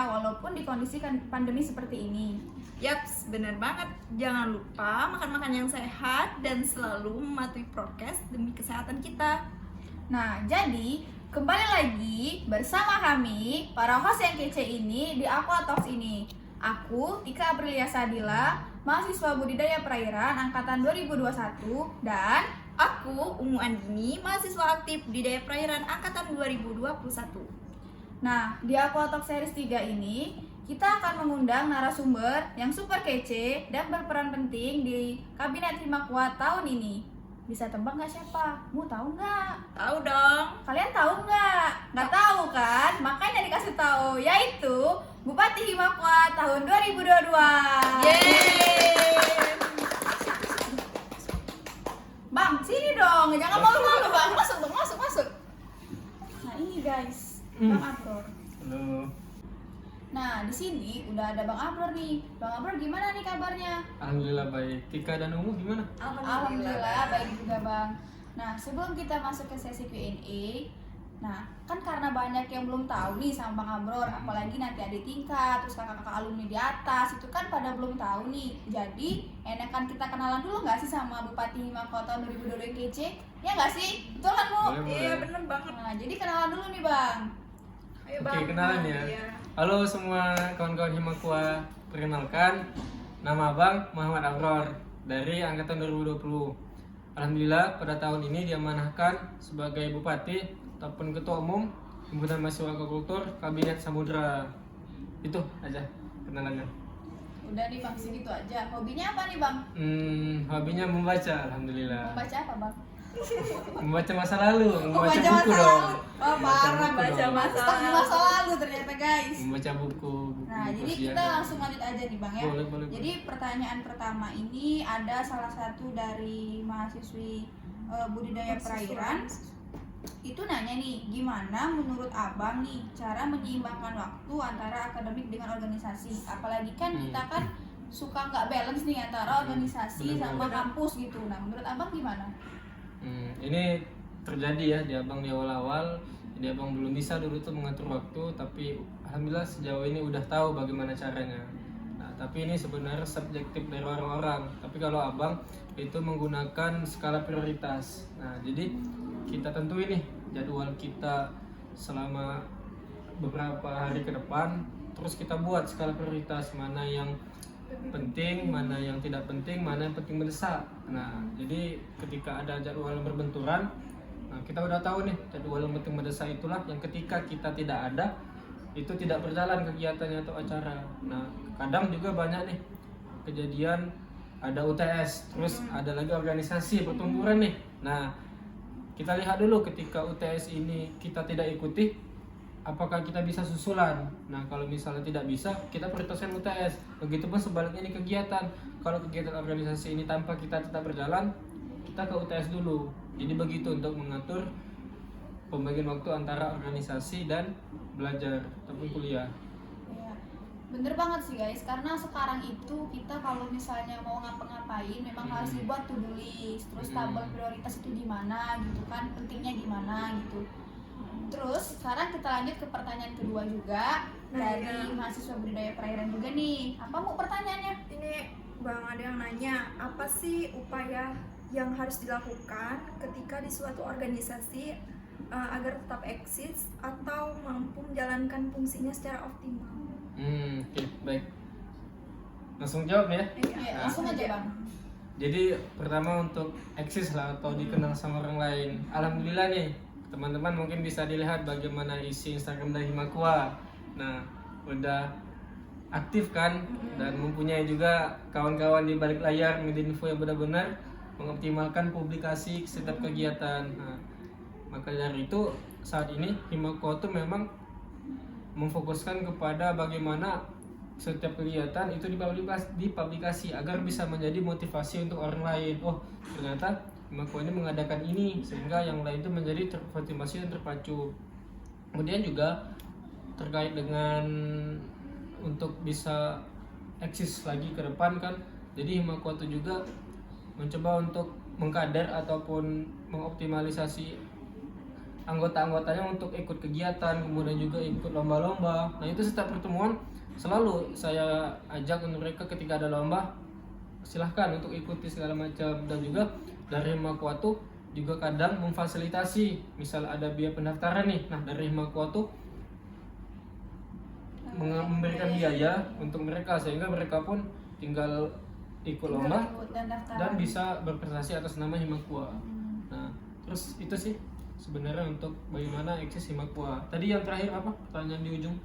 walaupun di kondisi pandemi seperti ini. Yaps, bener banget. Jangan lupa makan yang sehat dan selalu mematuhi prokes demi kesehatan kita. Nah, jadi kembali lagi bersama kami para host yang kece ini di Aqua Talks ini. Aku Tika Aprilia Sadila, mahasiswa budidaya perairan angkatan 2021, dan aku Ungu Andini, mahasiswa aktif budidaya perairan angkatan 2021. Nah, di Aqua Talks series 3 ini kita akan mengundang narasumber yang super kece dan berperan penting di Kabinet Himakwa tahun ini. Bisa tebak nggak siapa? Mau tahu nggak? Tahu dong. Kalian tahu nggak? Nggak tahu kan? Makanya dikasih tahu, yaitu Bupati Himakwa tahun 2022. Yeay. Bang, sini dong, jangan malu-malu bang. Masuk. Nah ini guys, Bang Abror. Halo. Nah di sini udah ada Bang Abror nih. Bang Abror gimana nih kabarnya? Alhamdulillah baik. Tika dan Ungu gimana? Alhamdulillah baik juga bang. Nah sebelum kita masuk ke sesi Q&A, nah kan karena banyak yang belum tahu nih sama Bang Abror, apalagi nanti adik tingkat, terus kakak-kakak alumni di atas itu kan pada belum tahu nih. Jadi enakan kita kenalan dulu nggak sih sama Bupati Himakwa tahun 2022 yang kece? Ya nggak sih? Betul kan Bu? Boleh. Iya, bener banget. Nah jadi kenalan dulu nih bang. Ayo, Oke, Bang. kenalan ya. Iya. Halo semua kawan-kawan Himakwa. Perkenalkan, nama Abang Muhammad Abror dari angkatan 2020. Alhamdulillah pada tahun ini diamanahkan sebagai Bupati ataupun Ketua Umum Himpunan Mahasiswa Aquakultur Kabinet Samudra. Itu aja kenalannya. Udah nih bang segitu aja. Hobinya apa nih bang? Hobinya membaca, alhamdulillah. Baca apa bang? Membaca masa lalu, membaca Baca buku masa dong. lalu. Oh parah buku baca dong. masa lalu ternyata guys. Membaca buku. Nah jadi usia kita dong. langsung lanjut aja nih bang ya. Boleh. Jadi pertanyaan pertama ini ada salah satu dari mahasiswi budidaya perairan. Itu nanya nih, gimana menurut abang nih cara menyeimbangkan waktu antara akademik dengan organisasi? Apalagi kan kita kan suka nggak balance nih antara organisasi Bener-bener. sama kampus gitu. Nah menurut abang gimana? Ini terjadi ya di abang di awal-awal. Jadi abang belum bisa dulu tuh mengatur waktu, tapi alhamdulillah sejauh ini udah tahu bagaimana caranya. Nah, tapi ini sebenarnya subjektif dari orang-orang. Tapi kalau abang itu menggunakan skala prioritas. Nah, jadi kita tentuin nih jadwal kita selama beberapa hari ke depan, terus kita buat skala prioritas mana yang penting, mana yang tidak penting, mana yang penting mendesak. Nah, jadi ketika ada jadwal yang berbenturan, nah kita udah tahu nih jadwal yang penting mendesak itulah yang ketika kita tidak ada, itu tidak berjalan kegiatannya atau acara. Nah, kadang juga banyak nih kejadian ada UTS, terus ada lagi organisasi pertumbuhan nih. Nah, kita lihat dulu ketika UTS ini kita tidak ikuti, apakah kita bisa susulan? Nah, kalau misalnya tidak bisa, kita prioritaskan UTS. Begitupun sebaliknya di kegiatan. Kalau kegiatan organisasi ini tanpa kita tetap berjalan, kita ke UTS dulu. Jadi begitu untuk mengatur pembagian waktu antara organisasi dan belajar ataupun kuliah. Ya, bener banget sih guys, karena sekarang itu kita kalau misalnya mau ngapa-ngapain memang harus dibuat to-do list, terus tabel prioritas itu di mana gitu kan, pentingnya gimana gitu. Terus sekarang kita lanjut ke pertanyaan kedua juga dari mahasiswa budidaya perairan juga nih. Apa mau pertanyaannya? Ini Bang ada yang nanya, apa sih upaya yang harus dilakukan ketika di suatu organisasi agar tetap eksis atau mampu menjalankan fungsinya secara optimal? Oke, baik. Langsung jawab ya. Iya, langsung aja bang. Jadi pertama untuk eksis lah atau dikenal sama orang lain. Alhamdulillah nih teman-teman mungkin bisa dilihat bagaimana isi Instagram dari Himakwa. Nah, udah aktif kan dan mempunyai juga kawan-kawan di balik layar Medinfo yang benar-benar mengoptimalkan publikasi setiap kegiatan. Nah, maka dari itu saat ini Himakwa itu memang memfokuskan kepada bagaimana setiap kegiatan itu dipublikasi agar bisa menjadi motivasi untuk orang lain. Oh, ternyata Himakwa ini mengadakan ini sehingga yang lain itu menjadi termotivasi dan terpacu. Kemudian juga terkait dengan untuk bisa eksis lagi ke depan kan, jadi Himakwa itu juga mencoba untuk mengkader ataupun mengoptimalisasi anggota-anggotanya untuk ikut kegiatan, kemudian juga ikut lomba-lomba. Nah itu setiap pertemuan selalu saya ajak untuk mereka ketika ada lomba silahkan untuk ikuti segala macam. Dan juga dari Himakwa tuh juga kadang memfasilitasi, misal ada biaya pendaftaran nih, nah dari Himakwa tuh memberikan biaya untuk mereka sehingga mereka pun tinggal ikut lomba ikut dan daftar. dan bisa berprestasi atas nama Himakwa. Nah terus itu sih sebenarnya untuk bagaimana eksis Himakwa. Tadi yang terakhir apa pertanyaan di ujung?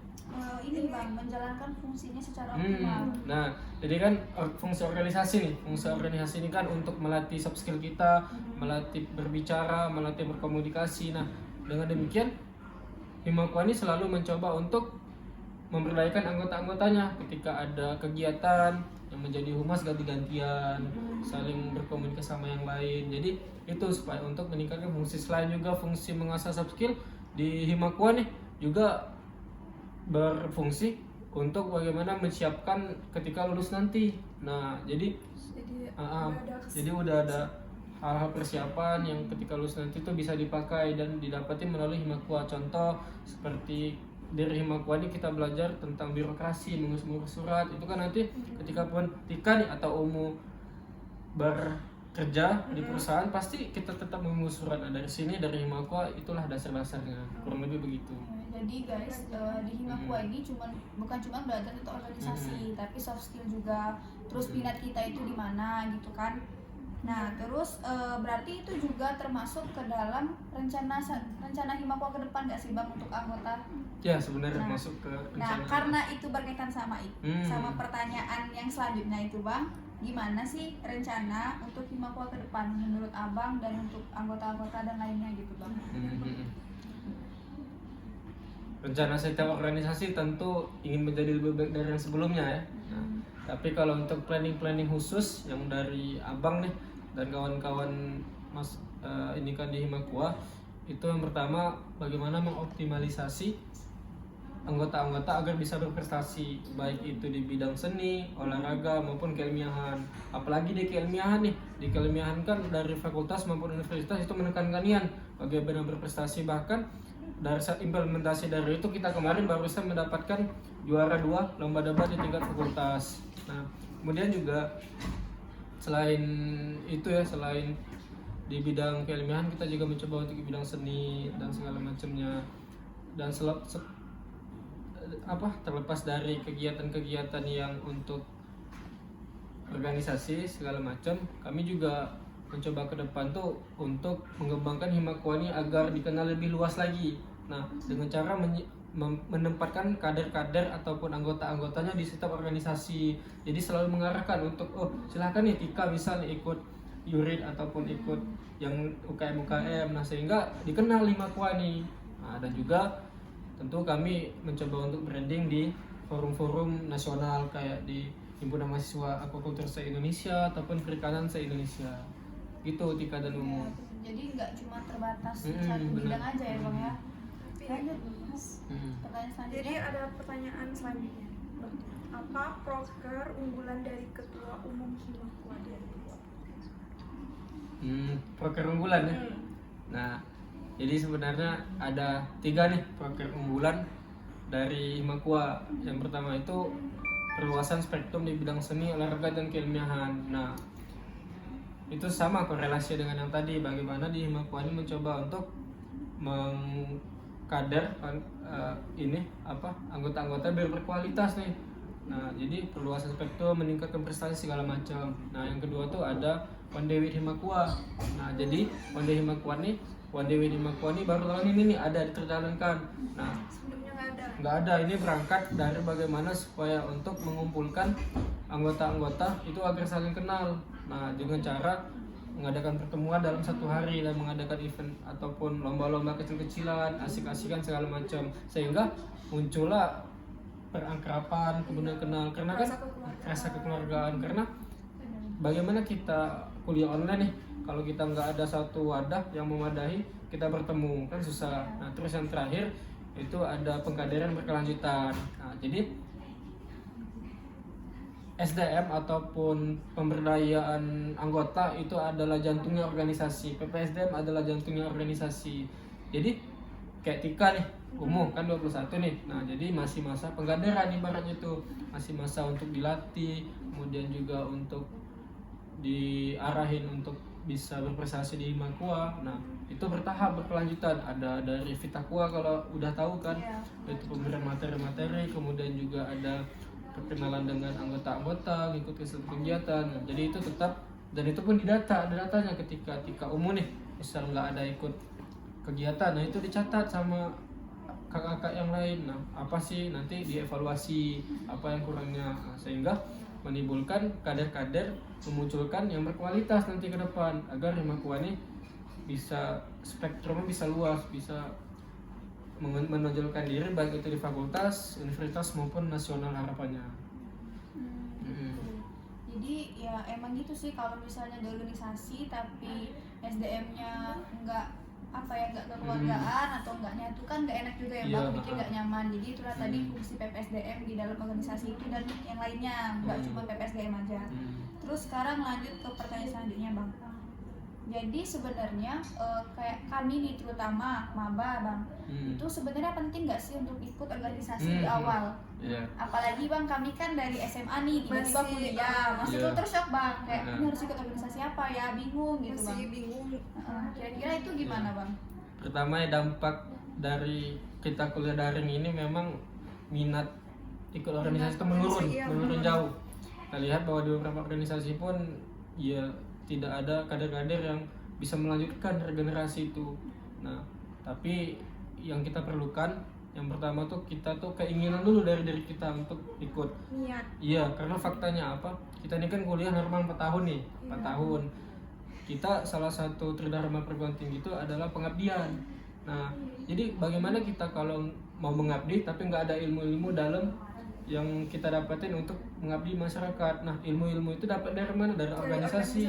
Ini Bang, menjalankan fungsinya secara optimal. Nah, jadi kan fungsi organisasi nih, fungsi organisasi ini kan untuk melatih soft skill kita, melatih berbicara, melatih berkomunikasi. Nah, dengan demikian Himakwa ini selalu mencoba untuk memberdayakan anggota-anggotanya ketika ada kegiatan yang menjadi humas ganti-gantian, saling berkomunikasi sama yang lain. Jadi itu supaya untuk meningkatkan fungsi, selain juga fungsi mengasah soft skill di Himakwa nih juga berfungsi untuk bagaimana menyiapkan ketika lulus nanti. Nah, jadi udah ada hal-hal persiapan yang ketika lulus nanti itu bisa dipakai dan didapatin melalui Himakwa. Contoh seperti dari Himakwa ini kita belajar tentang birokrasi, mengurus surat. Itu kan nanti ketika pun Tika nih atau Umu bekerja di perusahaan pasti kita tetap mengurus surat. Nah, dari sini dari Himakwa itulah dasar-dasarnya, kurang lebih begitu. Jadi guys, di Himakwa ini bukan cuma belajar tentang organisasi, tapi soft skill juga. Terus minat kita itu di mana gitu kan. Nah, terus berarti itu juga termasuk ke dalam rencana Himakwa ke depan nggak sih Bang untuk anggota? Ya, sebenarnya masuk ke Nah, rencana. karena itu berkaitan sama sama pertanyaan yang selanjutnya itu Bang, gimana sih rencana untuk Himakwa ke depan menurut Abang dan untuk anggota-anggota dan lainnya gitu Bang? Rencana setiap organisasi tentu ingin menjadi lebih baik dari yang sebelumnya ya. Nah, tapi kalau untuk planning khusus yang dari Abang nih dan kawan-kawan Mas ini kan di Himakwa, itu yang pertama bagaimana mengoptimalisasi anggota-anggota agar bisa berprestasi baik itu di bidang seni, olahraga maupun keilmiahan. Apalagi di keilmiahan nih, di keilmiahan kan dari fakultas maupun universitas itu menekankan nian bagaimana berprestasi. Bahkan dari implementasi dari itu kita kemarin barusan mendapatkan juara 2 lomba debat di tingkat fakultas. Nah, kemudian juga selain itu ya, selain di bidang keilmiahan kita juga mencoba untuk di bidang seni dan segala macamnya. Dan terlepas dari kegiatan-kegiatan yang untuk organisasi segala macam, kami juga mencoba ke depan tuh untuk mengembangkan Himakwa ini agar dikenal lebih luas lagi. Nah, dengan cara menempatkan kader-kader ataupun anggota-anggotanya di setiap organisasi. Jadi selalu mengarahkan untuk silakan nih Tika misalnya ikut yurid ataupun ikut yang UKM. Nah, sehingga dikenal Himakwa nih. Nah, dan juga tentu kami mencoba untuk branding di forum-forum nasional kayak di Himpunan Mahasiswa Akupunktur se-Indonesia ataupun Perikanan se-Indonesia. Gitu Tika dan Umu. Jadi nggak cuma terbatas satu bidang aja ya Bang ya. Lanjut Mas. Pertanyaan selanjutnya. Jadi ada pertanyaan selanjutnya. Apa proker unggulan dari Ketua Umum Himakwa dari Proker unggulan ya. Nah, jadi sebenarnya ada 3 nih proker unggulan dari Himakwa. Yang pertama itu perluasan spektrum di bidang seni, olahraga dan keilmiahan. Nah, itu sama korelasi dengan yang tadi, bagaimana di Himakwa ini mencoba untuk mengkader anggota-anggota biar berkualitas nih. Nah, jadi perluasan spektrum, meningkatkan prestasi segala macam. Nah, yang kedua tuh ada One Day with Himakwa. Nah, jadi One Day with Himakwa ini baru tahun ini nih ada terjalankan. Nah, sebelumnya nggak ada. Ini berangkat dari bagaimana supaya untuk mengumpulkan anggota-anggota itu agar saling kenal. Nah, dengan cara mengadakan pertemuan dalam 1 hari dan mengadakan event ataupun lomba-lomba kecil-kecilan, asik-asikan segala macam, sehingga muncullah perangkrapan, kemudian kenal, karena kan rasa kekeluargaan. Karena bagaimana kita kuliah online nih, kalau kita nggak ada satu wadah yang memadai, kita bertemu kan susah. Nah, terus yang terakhir itu ada pengkaderan berkelanjutan. Nah, jadi SDM ataupun pemberdayaan anggota itu adalah jantungnya organisasi. PPSDM adalah jantungnya organisasi. Jadi kayak Tika nih, umur kan 21 nih. Nah, jadi masih masa pengkaderan ibaratnya itu. Masih masa untuk dilatih, kemudian juga untuk diarahin untuk bisa berprestasi di Himakua. Nah, itu bertahap berkelanjutan. Ada dari Vitakua kalau udah tahu kan, Iya. itu pemberian materi-materi, kemudian juga ada perkenalan dengan anggota-anggota, ngikut kegiatan. Nah, jadi itu tetap, dan itu pun didata, ada datanya ketika Tika umum nih, misal nggak ada ikut kegiatan, nah itu dicatat sama kakak-kakak yang lain. Nah, apa sih nanti dievaluasi apa yang kurangnya. Nah, sehingga menimbulkan kader-kader, memunculkan yang berkualitas nanti ke depan agar Himakua ini bisa spektrumnya bisa luas, bisa menonjolkan diri baik itu di fakultas, universitas maupun nasional harapannya. Jadi ya emang gitu sih, kalau misalnya di organisasi tapi SDM-nya nggak kekeluargaan atau nggak nyatu kan nggak enak juga ya Iya, Bang, bikin nggak nyaman. Jadi itulah tadi fungsi PPSDM di dalam organisasi itu dan yang lainnya, nggak cuma PPSDM aja. Terus sekarang lanjut ke pertanyaan selanjutnya Bang. Jadi sebenarnya kayak kami nih terutama maba Bang, itu sebenarnya penting nggak sih untuk ikut organisasi di awal? Iya. Apalagi Bang, kami kan dari SMA nih tiba-tiba Masih, kuliah, masih Iya. culture shock Bang, kayak ini harus ikut organisasi apa ya, bingung gitu Bang. Masih bingung. Kira-kira itu gimana Bang? Pertama ya, dampak dari kita kuliah daring ini memang minat ikut organisasi itu menurun, Iya, menurun jauh. Kita lihat bahwa di beberapa organisasi pun ya tidak ada kader-kader yang bisa melanjutkan regenerasi itu. Nah, tapi yang kita perlukan yang pertama tuh kita tuh keinginan dulu dari diri kita untuk ikut. Niat. Iya, karena faktanya apa? Kita ini kan kuliah normal 4 tahun nih, 4 tahun. Kita salah satu tridharma perguruan tinggi itu adalah pengabdian. Nah, jadi bagaimana kita kalau mau mengabdi tapi nggak ada ilmu-ilmu dalam yang kita dapatin untuk mengabdi masyarakat. Nah, ilmu-ilmu itu dapat dari mana? Dari organisasi.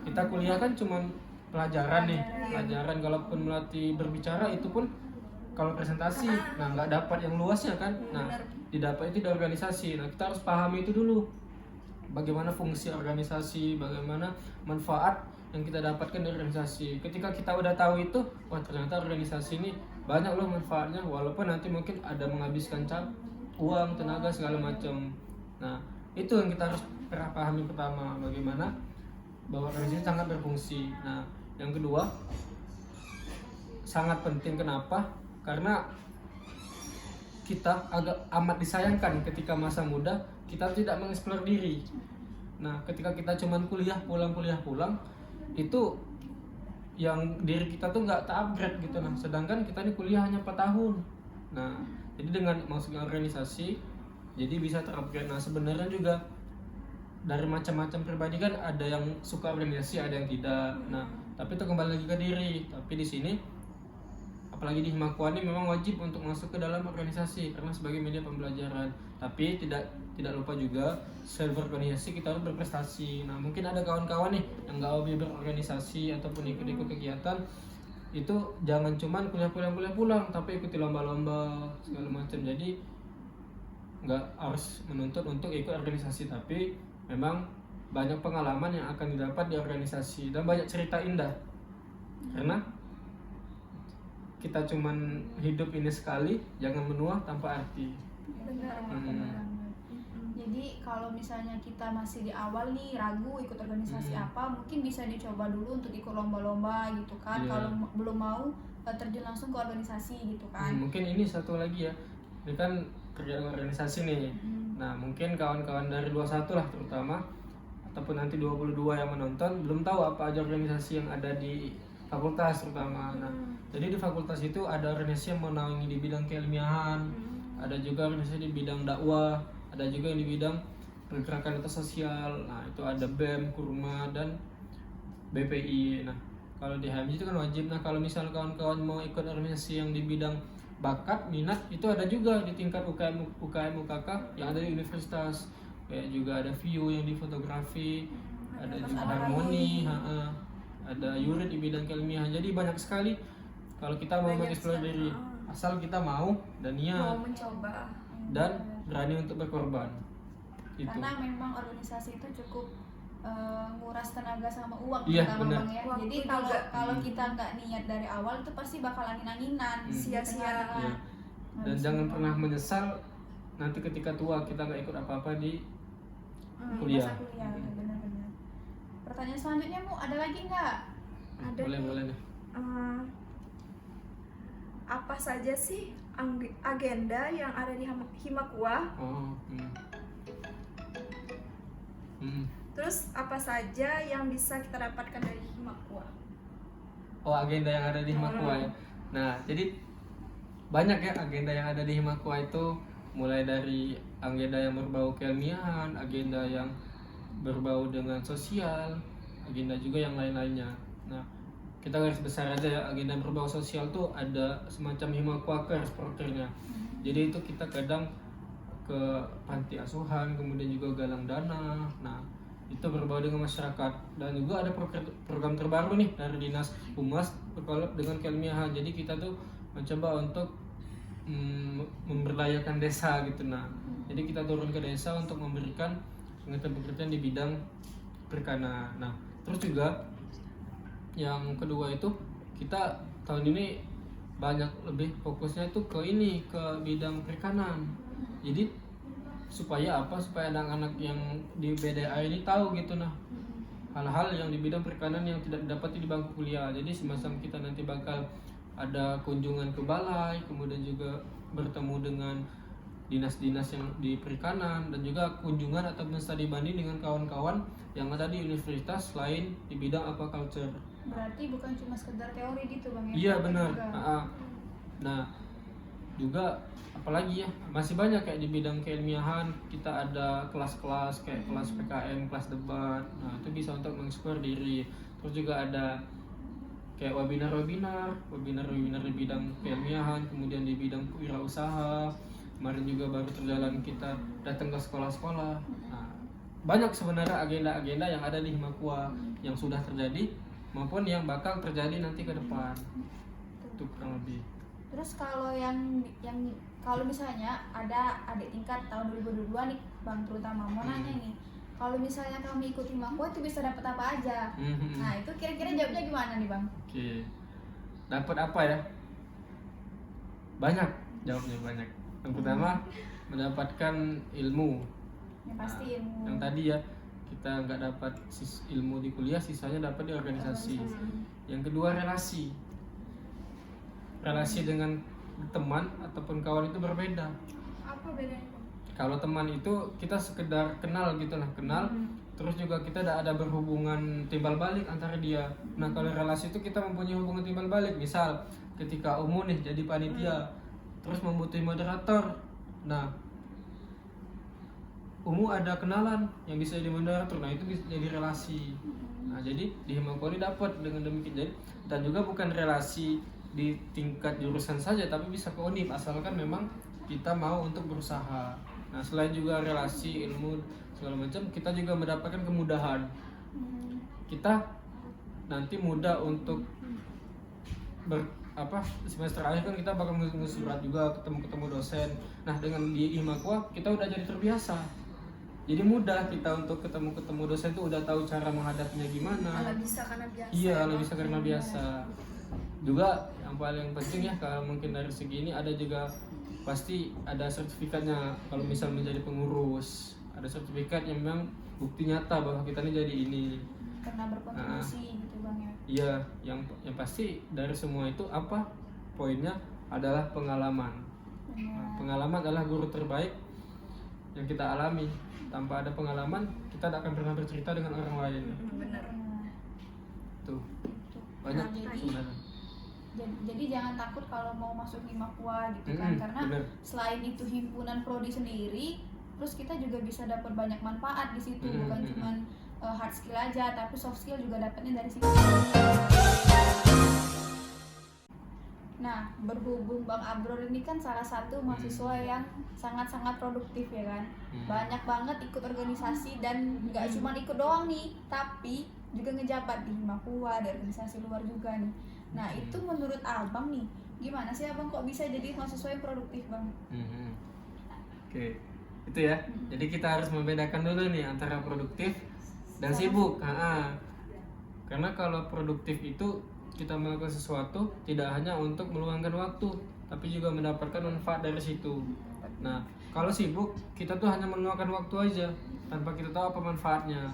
Kita kuliah kan cuma pelajaran nih, pelajaran. Kalaupun melatih berbicara itu pun kalau presentasi, nah nggak dapat yang luasnya kan. Nah, didapat itu dari organisasi. Nah, kita harus pahami itu dulu. Bagaimana fungsi organisasi, bagaimana manfaat yang kita dapatkan dari organisasi. Ketika kita udah tahu itu, wah ternyata organisasi ini banyak loh manfaatnya, walaupun nanti mungkin ada menghabiskan uang, tenaga segala macam. Nah, itu yang kita harus pahami pertama, bagaimana bahwa organisasi sangat berfungsi. Nah, yang kedua sangat penting, kenapa? Karena kita agak amat disayangkan ketika masa muda kita tidak mengeksplor diri. Nah, ketika kita cuman kuliah pulang, itu yang diri kita tuh nggak upgrade gitu. Nah, sedangkan kita ini kuliah hanya 4 tahun. Nah, jadi dengan masuknya organisasi jadi bisa terupgrade. Nah, sebenarnya juga dari macam-macam pribadi kan ada yang suka organisasi, ada yang tidak. Nah, tapi itu kembali lagi ke diri. Tapi di sini apalagi di Himakua ini memang wajib untuk masuk ke dalam organisasi karena sebagai media pembelajaran. Tapi tidak lupa juga selain berorganisasi kita harus berprestasi. Nah, mungkin ada kawan-kawan nih yang nggak hobi berorganisasi ataupun ikut-ikut kegiatan, itu jangan cuman kuliah pulang, tapi ikuti lomba-lomba segala macam. Jadi nggak harus menuntut untuk ikut organisasi, tapi memang banyak pengalaman yang akan didapat di organisasi dan banyak cerita indah. Karena kita cuman hidup ini sekali, jangan menua tanpa arti. Benar. Jadi kalau misalnya kita masih di awal nih ragu ikut organisasi apa, mungkin bisa dicoba dulu untuk ikut lomba-lomba gitu kan. Iya. Kalau belum mau terjun langsung ke organisasi gitu kan. Mungkin ini satu lagi ya, ini kan kerjaan organisasi nih. Nah, mungkin kawan-kawan dari 21 lah terutama, ataupun nanti 22 yang menonton belum tahu apa aja organisasi yang ada di fakultas terutama. Nah, jadi di fakultas itu ada organisasi yang menaungi di bidang keilmiahan, ada juga organisasi di bidang dakwah, ada juga yang di bidang pergerakan lintas sosial. Nah, itu ada BEM, Kurma, dan BPI. Nah, kalau di HMJ itu kan wajib. Nah, kalau misal kawan-kawan mau ikut organisasi yang di bidang bakat, minat, itu ada juga di tingkat UKM, UKK yang ada di universitas. Kayak juga ada VIU yang di fotografi, ada juga harmoni, ada yurid di bidang keilmiahan. Jadi banyak sekali kalau kita mau mengeksplor diri, asal kita mau dan niat Mau mencoba. dan berani untuk berkorban. Itu. Karena memang organisasi itu cukup nguras menguras tenaga sama uang Iya, terutama benar. Bang ya. Waktu Jadi juga. kalau kita nggak niat dari awal itu pasti bakal angin-anginan, Sia-sia. tengah-tengah. Iya. Dan Habis jangan itu, pernah menyesal nanti ketika tua kita nggak ikut apa-apa di kuliah. masa kuliah, ya, benar-benar. Pertanyaan selanjutnya Mu, ada lagi nggak? Ada Boleh nih. boleh nih. Apa saja sih agenda yang ada di Himakua? Oh. Terus apa saja yang bisa kita dapatkan dari Himakua? Oh, agenda yang ada di Himakua ya. Nah, jadi banyak ya agenda yang ada di Himakua itu, mulai dari agenda yang berbau keilmiahan, agenda yang berbau dengan sosial, agenda juga yang lain-lainnya. Nah, kita garis besar aja ya, agenda yang berbau sosial tuh ada semacam Himakuakers prokernya. Jadi itu kita kadang ke panti asuhan, kemudian juga galang dana. Nah, itu berbau dengan masyarakat, dan juga ada program terbaru nih dari Dinas Humas berkolab dengan keilmiahan. Jadi kita tuh mencoba untuk memberdayakan desa gitu. Nah, jadi kita turun ke desa untuk memberikan pengertian di bidang perikanan. Nah, terus juga yang kedua itu kita tahun ini banyak lebih fokusnya itu ke bidang perikanan. Jadi supaya anak-anak yang di BDA ini tahu gitu, nah hal-hal yang di bidang perikanan yang tidak didapati di bangku kuliah. Jadi semacam kita nanti bakal ada kunjungan ke balai, kemudian juga bertemu dengan dinas-dinas yang di perikanan, dan juga kunjungan ataupun studi banding dengan kawan-kawan yang ada di universitas lain di bidang aquaculture. Berarti bukan cuma sekedar teori gitu Bang ya? Iya Tapi benar. juga- Nah, juga apalagi ya, masih banyak kayak di bidang keilmiahan kita ada kelas-kelas kayak kelas PKM, kelas debat. Nah, itu bisa untuk mengeksplor diri. Terus juga ada kayak webinar di bidang keilmiahan, kemudian di bidang wirausaha. Kemarin juga baru terjalan kita datang ke sekolah-sekolah. Nah, banyak sebenarnya agenda-agenda yang ada di Himakua yang sudah terjadi maupun yang bakal terjadi nanti ke depan. Itu kurang lebih. Terus kalau kalau misalnya ada adik tingkat tahun 2022 nih Bang, terutama mau nanya nih, kalau misalnya kami ikut Himakua itu bisa dapat apa aja? Nah itu kira-kira jawabnya gimana nih Bang? Oke, dapat apa ya? Banyak, jawabnya banyak. Yang pertama mendapatkan ilmu. Yang pasti ilmu. Yang tadi ya, kita nggak dapat ilmu di kuliah, sisanya dapat di organisasi. Yang kedua relasi dengan teman ataupun kawan itu berbeda. Apa bedanya, Bang? Kalau teman itu kita sekedar kenal gitu, nah kenal, terus juga kita ada berhubungan timbal balik antara dia. Nah kalau relasi itu kita mempunyai hubungan timbal balik. Misal ketika Umu nih jadi panitia, terus membutuhkan moderator. Nah Umu ada kenalan yang bisa jadi moderator, nah itu bisa jadi relasi. Nah jadi di Himakua ini dapat dengan demikian. Dan juga bukan relasi di tingkat jurusan saja, tapi bisa ke UNIP asalkan memang kita mau untuk berusaha. Nah selain juga relasi, ilmu segala macam, kita juga mendapatkan kemudahan. Kita nanti mudah untuk semester akhir kan kita bakal ngurus surat juga, ketemu dosen. Nah dengan di Himakua kita udah jadi terbiasa, jadi mudah kita untuk ketemu dosen tuh udah tahu cara menghadapinya gimana. Ala bisa karena biasa. Iya, ya, kalau Bang? bisa karena biasa. Juga yang paling penting ya, kalau mungkin dari segi ini ada juga pasti ada sertifikatnya. Kalau misal menjadi pengurus, ada sertifikat yang memang bukti nyata bahwa kita ini jadi ini. Karena berkontribusi gitu Bang ya. Iya, yang pasti dari semua itu apa? Poinnya adalah pengalaman. Nah, pengalaman adalah guru terbaik yang kita alami. Tanpa ada pengalaman, kita tidak akan pernah bercerita dengan orang lain. Benar. Tuh, banyak Nah, sebenarnya. Jadi jangan takut kalau mau masuk Himakua gitu kan, karena bener. selain itu himpunan prodi sendiri, terus kita juga bisa dapat banyak manfaat di situ, bukan cuma hard skill aja, tapi soft skill juga dapatnya dari situ. Nah, berhubung Bang Abror ini kan salah satu mahasiswa yang sangat-sangat produktif ya kan. Banyak banget ikut organisasi, dan nggak cuma ikut doang nih, tapi juga ngejabat di Himakua, di organisasi luar juga nih. Nah, itu menurut Abang nih, gimana sih Abang kok bisa jadi mahasiswa yang produktif Bang? Oke, itu ya. Jadi kita harus membedakan dulu nih antara produktif dan sibuk. Karena kalau produktif itu kita melakukan sesuatu tidak hanya untuk meluangkan waktu, tapi juga mendapatkan manfaat dari situ. Nah, kalau sibuk kita tuh hanya meluangkan waktu aja tanpa kita tahu apa manfaatnya.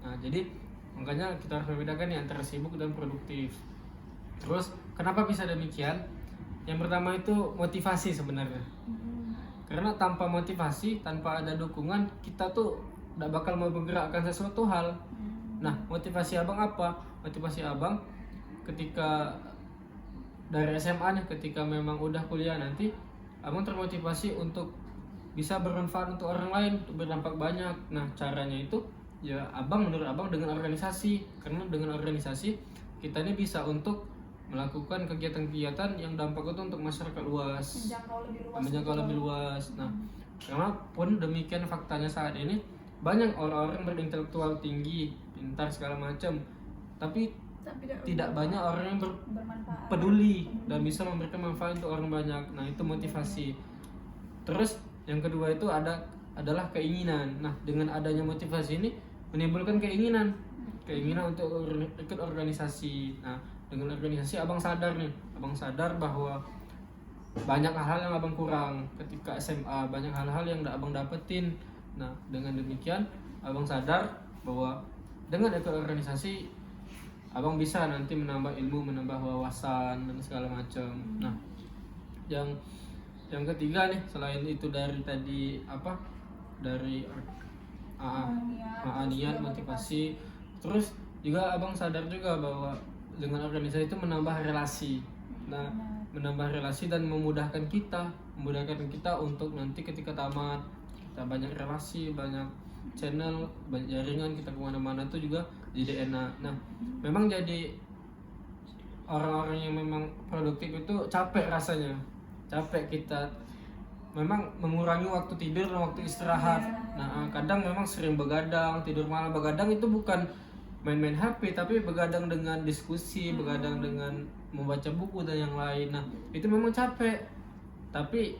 Nah, jadi makanya kita harus membedakan nih antara sibuk dan produktif. Terus kenapa bisa demikian? Yang pertama itu motivasi sebenarnya. Karena tanpa motivasi, tanpa ada dukungan, kita tuh tidak bakal mau menggerakkan sesuatu hal. Nah, motivasi abang apa? Motivasi abang ketika dari SMA nih, ketika memang udah kuliah nanti, abang termotivasi untuk bisa bermanfaat untuk orang lain, untuk berdampak banyak. Nah, caranya itu ya menurut abang dengan organisasi. Karena dengan organisasi kita ini bisa untuk melakukan kegiatan-kegiatan yang dampak itu untuk masyarakat luas, menjangkau lebih luas. Nah, karena pun demikian faktanya saat ini banyak orang-orang berintelektual tinggi, pintar segala macam, tapi tidak banyak orang yang peduli dan bisa memberikan manfaat untuk orang banyak. Nah, itu motivasi. Terus yang kedua itu adalah keinginan. Nah, dengan adanya motivasi ini menimbulkan keinginan untuk ikut organisasi. Nah, dengan organisasi abang sadar bahwa banyak hal-hal yang abang kurang ketika SMA, banyak hal-hal yang abang dapetin. Nah, dengan demikian abang sadar bahwa dengan ikut organisasi abang bisa nanti menambah ilmu, menambah wawasan dan segala macam. Nah, yang ketiga nih, selain itu dari tadi dari niat, motivasi, terus juga abang sadar juga bahwa dengan organisasi itu menambah relasi. Nah, menambah relasi dan memudahkan kita untuk nanti ketika tamat kita banyak relasi, banyak channel, banyak jaringan, kita kemana-mana tuh juga jadi enak. Nah, memang jadi orang-orang yang memang produktif itu capek rasanya, kita memang mengurangi waktu tidur dan waktu istirahat. Nah, kadang memang sering begadang, tidur malam. Begadang itu bukan main-main HP, tapi begadang dengan diskusi, begadang dengan membaca buku dan yang lain. Nah, itu memang capek. Tapi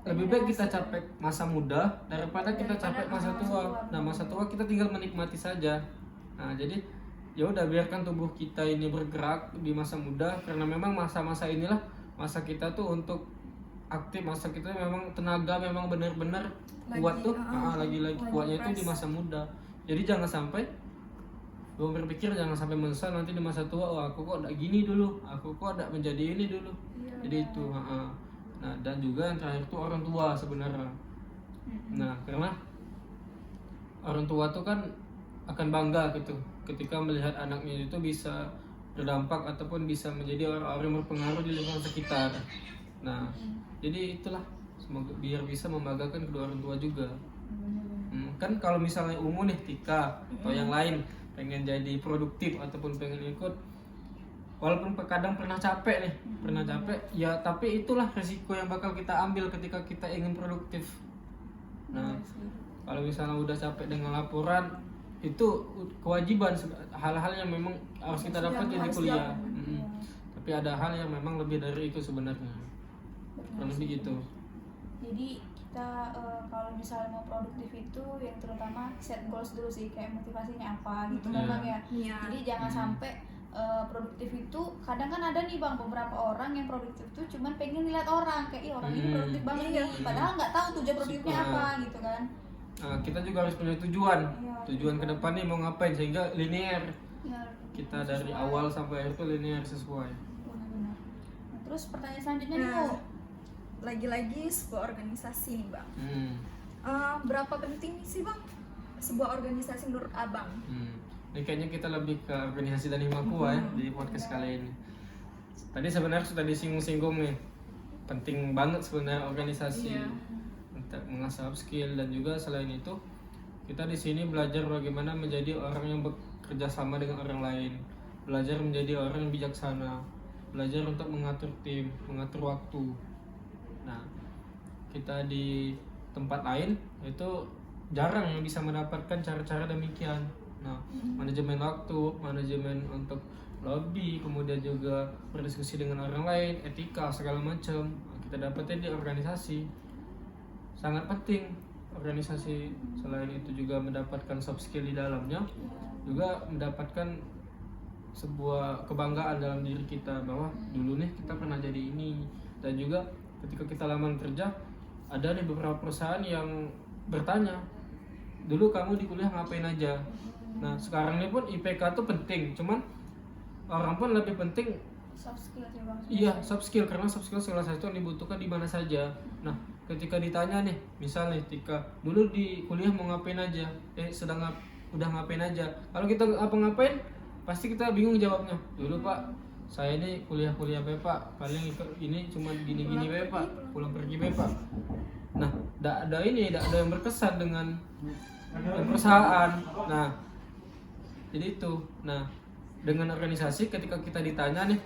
lebih baik kita capek masa muda daripada kita capek masa tua. Nah, masa tua kita tinggal menikmati saja. Nah, jadi ya udah biarkan tubuh kita ini bergerak di masa muda, karena memang masa-masa inilah masa kita tuh untuk aktif, masa kita memang tenaga memang benar-benar kuat tuh. Lagi-lagi kuatnya itu di masa muda. Jadi jangan sampai berpikir, jangan sampai menyesal nanti di masa tua, aku kok tidak gini dulu, aku kok tidak menjadi ini dulu. Jadi itu. Nah, dan juga yang terakhir itu orang tua sebenarnya. Nah, karena orang tua tuh kan akan bangga gitu ketika melihat anaknya itu bisa berdampak ataupun bisa menjadi orang-orang yang berpengaruh di lingkungan sekitar. Nah, jadi itulah, semoga biar bisa membanggakan kedua orang tua juga. Kan kalau misalnya Ungu nih, Tika atau yang lain pengen jadi produktif ataupun pengen ikut, walaupun kadang pernah capek ya, tapi itulah resiko yang bakal kita ambil ketika kita ingin produktif. Nah, kalau misalnya udah capek dengan laporan, itu kewajiban, hal-hal yang memang harus kita dapat di kuliah. Tapi ada hal yang memang lebih dari itu sebenarnya, kurang lebih gitu. Jadi kita kalau misalnya mau produktif itu yang terutama set goals dulu sih, kayak motivasinya apa gitu memang ya. Jadi jangan sampai produktif itu, kadang kan ada nih Bang beberapa orang yang produktif tuh cuman pengen lihat orang kayak orang ini produktif banget nih, padahal nggak tahu tujuan produktifnya apa gitu kan. Nah, kita juga harus punya tujuan ke depan nih mau ngapain, sehingga linear. Kita dari awal sampai akhir tuh linear, sesuai. Benar-benar. Nah, terus pertanyaan selanjutnya nih Bu, lagi-lagi sebuah organisasi nih Bang. Berapa penting sih Bang sebuah organisasi menurut Abang? Ini kayaknya kita lebih ke organisasi dan Himakuwa ya di podcast kali ini. Tadi sebenarnya sudah disinggung-singgung nih, penting banget sebenarnya organisasi untuk mengasah skill, dan juga selain itu kita di sini belajar bagaimana menjadi orang yang bekerja sama dengan orang lain, belajar menjadi orang yang bijaksana, belajar untuk mengatur tim, mengatur waktu. Nah, kita di tempat lain itu jarang yang bisa mendapatkan cara-cara demikian. Nah, manajemen waktu, manajemen untuk lobby, kemudian juga berdiskusi dengan orang lain, etika segala macam kita dapatnya di organisasi. Sangat penting organisasi selain itu juga mendapatkan soft skill di dalamnya, juga mendapatkan sebuah kebanggaan dalam diri kita bahwa dulu nih kita pernah jadi ini. Dan juga ketika kita lamar kerja, ada nih beberapa perusahaan yang bertanya, dulu kamu di kuliah ngapain aja. Nah sekarang ini pun IPK tuh penting, cuman orang pun lebih penting soft skill ya bang. iya soft skill, karena soft skill salah satu yang dibutuhkan di mana saja. Nah ketika ditanya nih, misalnya ketika dulu di kuliah mau ngapain aja, udah ngapain aja, kalau kita ngapain pasti kita bingung jawabnya. Dulu pak saya ini kuliah pak, paling ini cuma gini pak, pulang pergi pak. Nah tidak ada yang berkesan dengan perusahaan. Nah jadi itu. Nah dengan organisasi, ketika kita ditanya nih,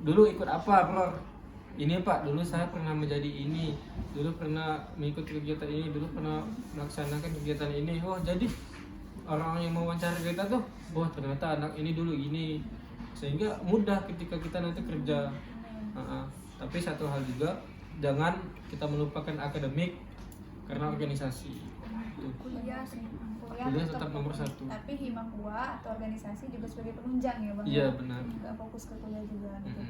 dulu ikut apa bro, ini pak dulu saya pernah menjadi ini, dulu pernah mengikuti kegiatan ini, dulu pernah melaksanakan kegiatan ini. Oh jadi orang yang mau wawancara kita tuh, wah ternyata anak ini dulu gini, sehingga mudah ketika kita nanti kerja. Tapi satu hal juga, jangan kita melupakan akademik karena organisasi. Kuliah sih. Kuliah tetap nomor satu. Tapi Himakua atau organisasi juga sebagai penunjang ya bang. Iya benar. Nggak fokus ke kuliah juga gitu.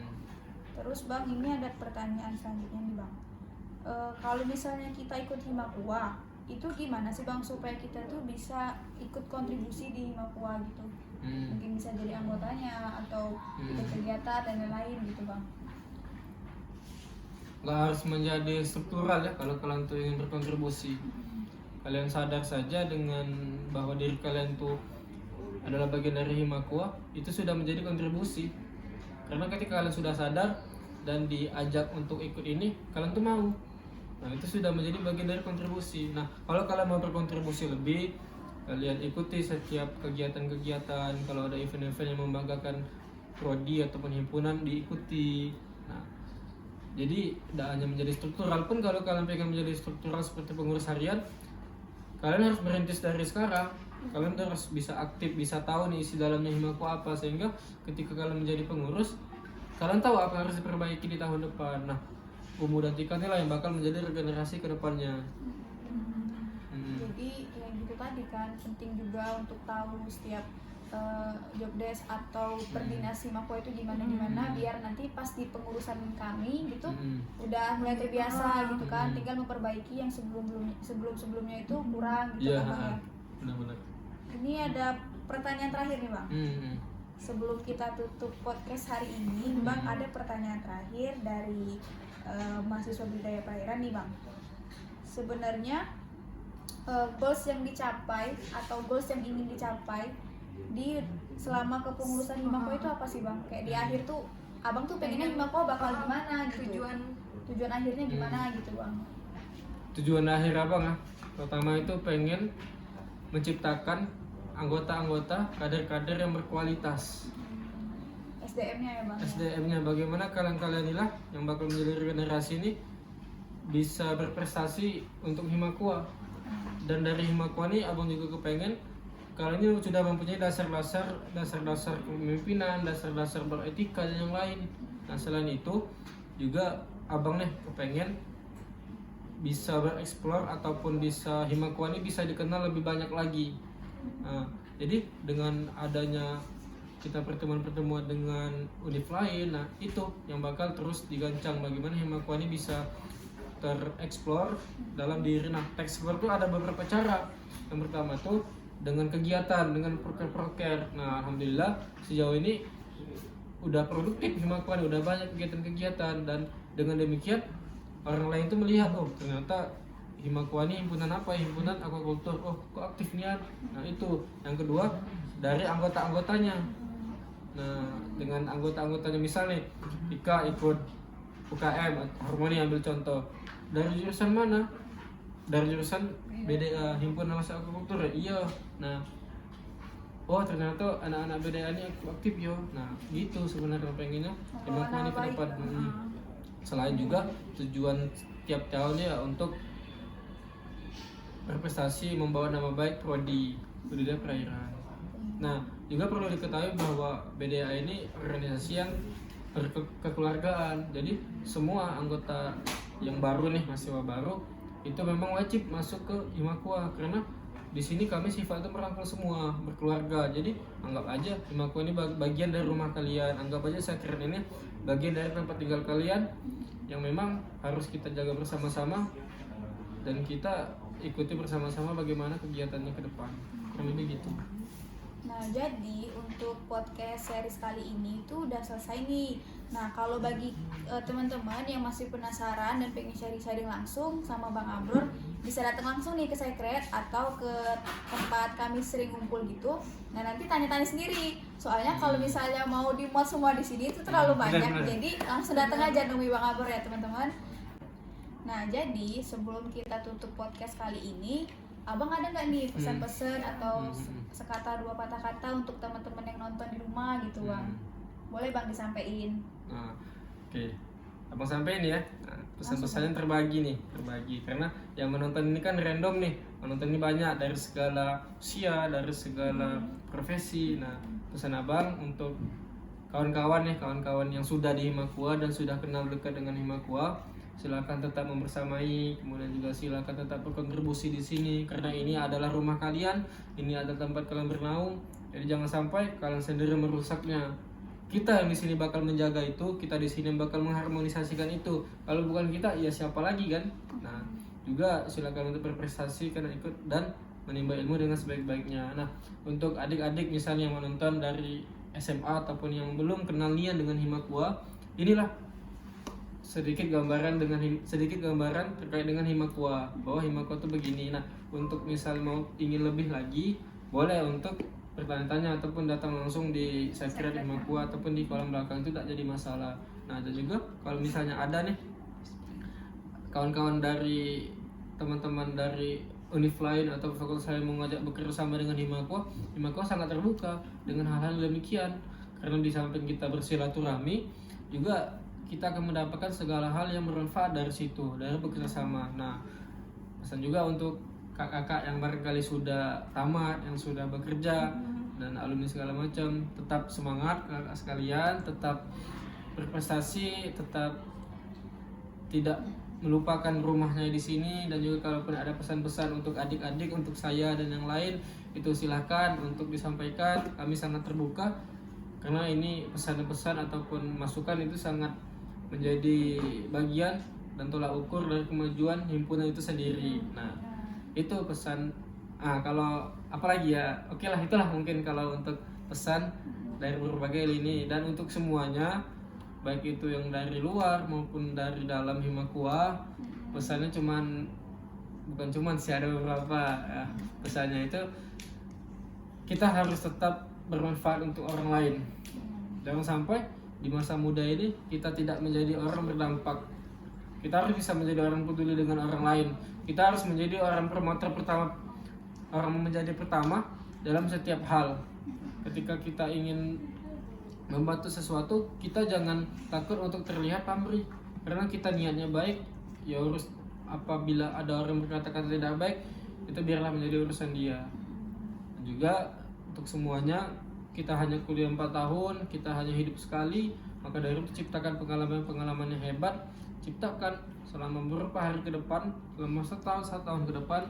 Terus bang, ini ada pertanyaan selanjutnya nih bang. Kalau misalnya kita ikut Himakua, itu gimana sih bang supaya kita tuh bisa ikut kontribusi di Himakua gitu? Mungkin bisa jadi anggotanya atau ikut kegiatan dan lain-lain gitu bang. Nggak harus menjadi struktural ya kalau kalian tuh ingin berkontribusi. Kalian sadar saja dengan bahwa diri kalian tuh adalah bagian dari Himakua, itu sudah menjadi kontribusi. Karena ketika kalian sudah sadar dan diajak untuk ikut ini, kalian tuh mau. Nah itu sudah menjadi bagian dari kontribusi. Nah kalau kalian mau berkontribusi lebih, kalian ikuti setiap kegiatan-kegiatan. Kalau ada event-event yang membanggakan prodi ataupun himpunan, diikuti. Nah jadi tidak hanya menjadi struktural pun, kalau kalian pengen menjadi struktural seperti pengurus harian, kalian harus merintis dari sekarang. Kalian harus bisa aktif, bisa tahu nih isi dalamnya Himakua apa, sehingga ketika kalian menjadi pengurus, kalian tahu apa yang harus diperbaiki di tahun depan. Nah Umu dan Tika inilah yang bakal menjadi regenerasi ke depannya. Jadi yang gitu tadi kan, penting juga untuk tahu setiap job desk atau perdinasi Himakua itu gimana biar nanti pas di pengurusan kami gitu udah mulai terbiasa gitu kan, tinggal memperbaiki yang sebelumnya itu kurang gitu kan bang ya. Benar-benar. Ini ada pertanyaan terakhir nih bang. Sebelum kita tutup podcast hari ini bang, ada pertanyaan terakhir dari mahasiswa budaya perairan nih bang. Sebenarnya goals yang dicapai atau goals yang ingin dicapai di selama kepengurusan Himakua itu apa sih bang? Kayak di akhir tuh abang tuh pengennya Himakua bakal gimana gitu, tujuan akhirnya gimana gitu bang? Tujuan akhir abang pertama itu pengen menciptakan anggota-anggota, kader-kader yang berkualitas. SDM-nya ya bang? SDM-nya bagaimana kalian-kalian inilah yang bakal menjadi generasi ini bisa berprestasi untuk Himakua. Dan dari Himakua ini abang juga kepengen kalian ini sudah mempunyai dasar-dasar kepemimpinan, dasar-dasar beretika dan yang lain. Nah selain itu juga abang nih kepengen bisa bereksplor ataupun bisa Himakua ini bisa dikenal lebih banyak lagi. Nah, jadi dengan adanya kita pertemuan-pertemuan dengan univ lain, nah itu yang bakal terus digancang bagaimana Himakua ini bisa tereksplor dalam diri. Nah tereksplor itu ada beberapa cara. Yang pertama tuh dengan kegiatan, dengan proker-proker. Nah alhamdulillah sejauh ini udah produktif Himakua, udah banyak kegiatan-kegiatan, dan dengan demikian orang lain tuh melihat, oh ternyata Himakua ini himpunan apa? Himpunan aquaculture. Oh kok aktif niat. Nah itu. Yang kedua dari anggota-anggotanya. Nah dengan anggota-anggotanya, misalnya Ika ikut UKM Harmoni, ambil contoh, dari jurusan mana? Dari jurusan BDA, himpunan masa aquaculture. Iya. Nah oh ternyata anak-anak BDA ini aktif yo. Nah gitu sebenarnya pengennya Himakua ini ke depan. Selain juga tujuan tiap tahunnya untuk berprestasi, membawa nama baik prodi budidaya perairan. Nah juga perlu diketahui bahwa BDA ini organisasi yang berkekeluargaan. Jadi semua anggota yang baru nih, mahasiswa baru itu memang wajib masuk ke Himakua, karena di sini kami sifatnya merangkul semua, berkeluarga. Jadi anggap aja Himakua ini bagian dari rumah kalian, anggap aja Sakren ini bagian dari tempat tinggal kalian yang memang harus kita jaga bersama-sama dan kita ikuti bersama-sama bagaimana kegiatannya ke depan. Kurang lebih gitu. Nah, jadi untuk podcast series kali ini tuh udah selesai nih. Nah, kalau bagi teman-teman yang masih penasaran dan pengen sharing-sharing langsung sama Bang Abror, bisa datang langsung nih ke Secret atau ke tempat kami sering ngumpul gitu. Nah, nanti tanya-tanya sendiri. Soalnya kalau misalnya mau di-mod semua di sini itu terlalu banyak. Benar. Jadi langsung datang aja nemui Bang Abror ya, teman-teman. Nah, jadi sebelum kita tutup podcast kali ini, Abang ada nggak nih pesan-pesan atau sekata dua patah kata untuk teman-teman yang nonton di rumah gitu, Bang? Boleh Bang disampaikan. Nah, oke. Abang sampein ya. Nah, pesan-pesannya terbagi karena yang menonton ini kan random nih. Menonton ini banyak dari segala usia, dari segala profesi. Nah, pesan Abang untuk kawan-kawan yang sudah di Himakua dan sudah kenal dekat dengan Himakua, silakan tetap membersamai, kemudian juga silakan tetap berkontribusi di sini karena ini adalah rumah kalian, ini adalah tempat kalian bernaung. Jadi jangan sampai kalian sendiri merusaknya. Kita yang di sini bakal menjaga itu, kita di sini bakal mengharmonisasikan itu. Kalau bukan kita, ya siapa lagi kan? Nah, juga silakan untuk berprestasi karena ikut dan menimba ilmu dengan sebaik-baiknya. Nah, untuk adik-adik misalnya yang menonton dari SMA ataupun yang belum kenal nian dengan Himakua, inilah sedikit gambaran terkait dengan Himakua, bahwa Himakua itu begini. Nah, untuk misal mau ingin lebih lagi, boleh untuk bertanya-tanya ataupun datang langsung di Secret Himakua ataupun di kolom belakang, itu tak jadi masalah. Nah, dan juga kalau misalnya ada nih kawan-kawan dari teman-teman dari univ lain atau fakultas lain mau ngajak bekerja sama dengan Himakua sangat terbuka dengan hal-hal demikian, karena di samping kita bersilaturahmi juga kita akan mendapatkan segala hal yang bermanfaat dari situ, dari bekerja sama. Nah, pesan juga untuk kakak-kakak yang barangkali sudah tamat, yang sudah bekerja dan alumni segala macam, tetap semangat kakak sekalian, tetap berprestasi, tetap tidak melupakan rumahnya di sini. Dan juga kalaupun ada pesan-pesan untuk adik-adik, untuk saya dan yang lain, itu silahkan untuk disampaikan. Kami sangat terbuka karena ini pesan-pesan ataupun masukan itu sangat menjadi bagian dan tolak ukur dari kemajuan himpunan itu sendiri. Nah, itu pesan. Kalau apalagi ya, oke lah, itulah mungkin kalau untuk pesan dari berbagai lini. Dan untuk semuanya, baik itu yang dari luar maupun dari dalam Himakua, pesannya bukan cuman sih, ada beberapa ya. Pesannya itu kita harus tetap bermanfaat untuk orang lain. Jangan sampai di masa muda ini kita tidak menjadi orang berdampak. Kita harus bisa menjadi orang peduli dengan orang lain. Kita harus menjadi orang promotor pertama, orang menjadi pertama dalam setiap hal. Ketika kita ingin membantu sesuatu, kita jangan takut untuk terlihat pamrih, karena kita niatnya baik. Ya urus, apabila ada orang berkata-kata tidak baik, itu biarlah menjadi urusan dia. Dan juga untuk semuanya, kita hanya kuliah 4 tahun, kita hanya hidup sekali, maka dari itu ciptakan pengalaman-pengalaman yang hebat, ciptakan selama beberapa hari ke depan, selama satu tahun ke depan,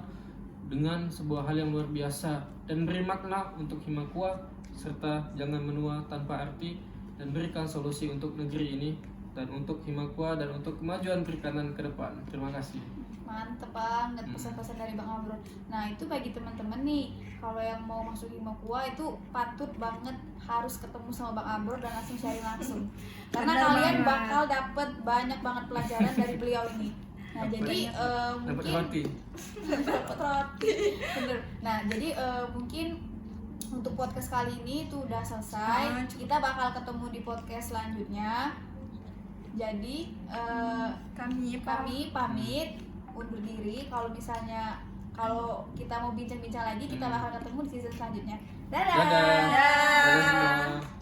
dengan sebuah hal yang luar biasa, dan beri makna untuk Himakua, serta jangan menua tanpa arti, dan berikan solusi untuk negeri ini, dan untuk Himakua, dan untuk kemajuan perikanan ke depan. Terima kasih. Mantep banget pesan-pesan dari Bang Abror. Nah, itu bagi teman-teman nih, kalau yang mau masuk Himakua itu patut banget harus ketemu sama Bang Abror dan langsung sharing langsung. Karena kalian bakal dapet banyak banget pelajaran dari beliau ini. Nah, jadi mungkin dapat roti. Bener. Nah, jadi mungkin untuk podcast kali ini tuh udah selesai. Kita bakal ketemu di podcast selanjutnya. Jadi kami pamit undur diri. Kalau misalnya kita mau bincang-bincang lagi, kita bakal ketemu di season selanjutnya. Dadah. Dadah semua.